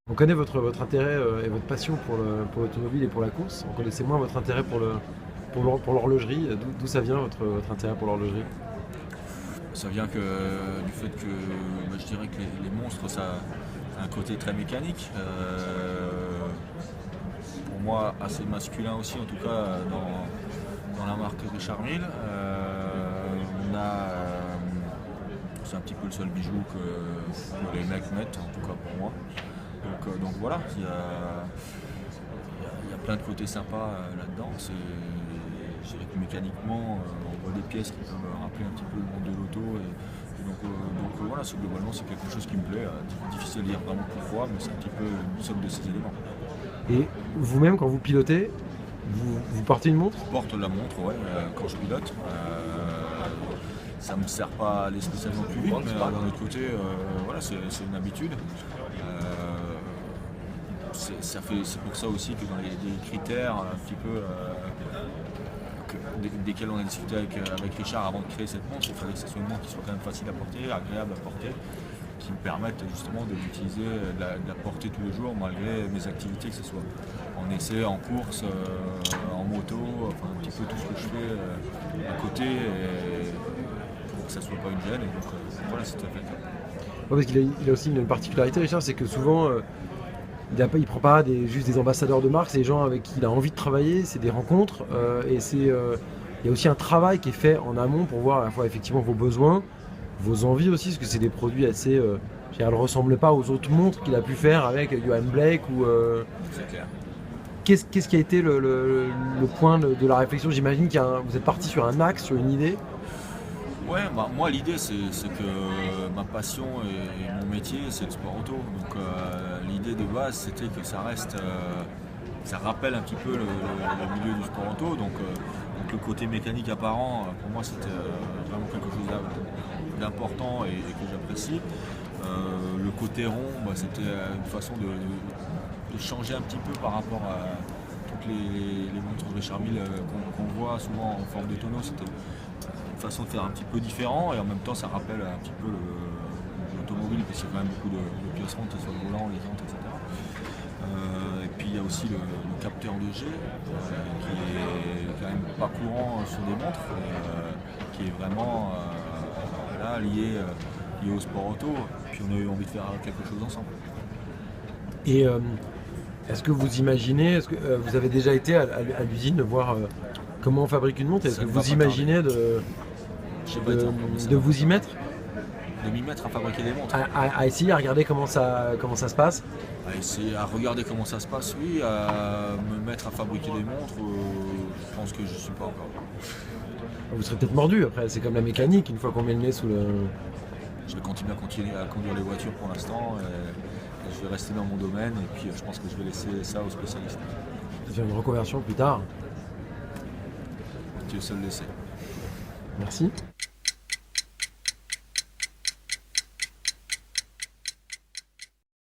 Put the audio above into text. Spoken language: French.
On connaît votre intérêt et votre passion pour l'automobile et pour la course. On connaissait moins votre intérêt pour l'horlogerie. D'où ça vient votre intérêt pour l'horlogerie? Ça vient du fait que je dirais que les monstres, ça a un côté très mécanique. Pour moi, assez masculin aussi, en tout cas dans la marque Richard Mille. C'est un petit peu le seul bijou que les mecs mettent, en tout cas pour moi. Donc voilà, il y a plein de côtés sympas là-dedans. Je dirais que mécaniquement, on voit des pièces qui peuvent rappeler un petit peu le monde de l'auto. Donc voilà, globalement, c'est quelque chose qui me plaît. Difficile à dire vraiment pourquoi, mais c'est un petit peu une somme de ces éléments. Et vous-même, quand vous pilotez, vous portez une montre? Je porte la montre, ouais, quand je pilote. Ça ne me sert pas à aller spécialement plus vite, mais d'un autre côté, voilà, c'est une habitude. C'est pour ça aussi que dans les critères un petit peu desquels on a discuté avec Richard avant de créer cette montre, il fallait que ce soit une montre qui soit quand même facile à porter, agréable à porter, qui me permette justement de l'utiliser, de la porter tous les jours malgré mes activités, que ce soit en essai, en course, en moto, enfin un petit peu tout ce que je fais à côté pour que ça ne soit pas une gêne. Et donc voilà, c'est tout à fait ça. Ouais, parce qu'il a aussi une particularité, Richard, c'est que souvent, il prend pas juste des ambassadeurs de marque, c'est des gens avec qui il a envie de travailler, c'est des rencontres, il y a aussi un travail qui est fait en amont pour voir à la fois effectivement vos besoins, vos envies aussi, parce que c'est des produits assez... elles ne ressemblent pas aux autres montres qu'il a pu faire avec Johan Blake ou... C'est clair. Qu'est-ce qui a été le point de la réflexion? J'imagine que vous êtes parti sur un axe, sur une idée. Ouais, moi l'idée c'est que ma passion et mon métier c'est le sport auto. Donc l'idée de base c'était que ça reste, ça rappelle un petit peu le milieu du sport auto. Donc le côté mécanique apparent pour moi c'était vraiment quelque chose d'important et que j'apprécie. Le côté rond, c'était une façon de changer un petit peu par rapport à toutes les montres Richard Mille qu'on voit souvent en forme de tonneau. C'était une façon de faire un petit peu différent et en même temps ça rappelle un petit peu l'automobile parce qu'il y a quand même beaucoup de pièces rondes, que ce soit le volant, les jantes, etc. Et puis il y a aussi le capteur de G qui est quand même pas courant sur des montres, qui est vraiment là lié au sport auto. Puis on a eu envie de faire quelque chose ensemble. Et est-ce que vous imaginez, est-ce que vous avez déjà été à l'usine voir comment on fabrique une montre? Est-ce que vous imaginez de vous y mettre? De m'y mettre à fabriquer des montres. À essayer, à regarder comment ça se passe? À essayer à regarder comment ça se passe, oui. À me mettre à fabriquer des montres, je pense que je ne suis pas encore. Vous serez peut-être mordu après, c'est comme la mécanique, une fois qu'on met le nez sous le... Je vais continuer à conduire les voitures pour l'instant. Et je vais rester dans mon domaine et puis je pense que je vais laisser ça aux spécialistes. Faire une reconversion plus tard. Dieu seul le sait. Merci.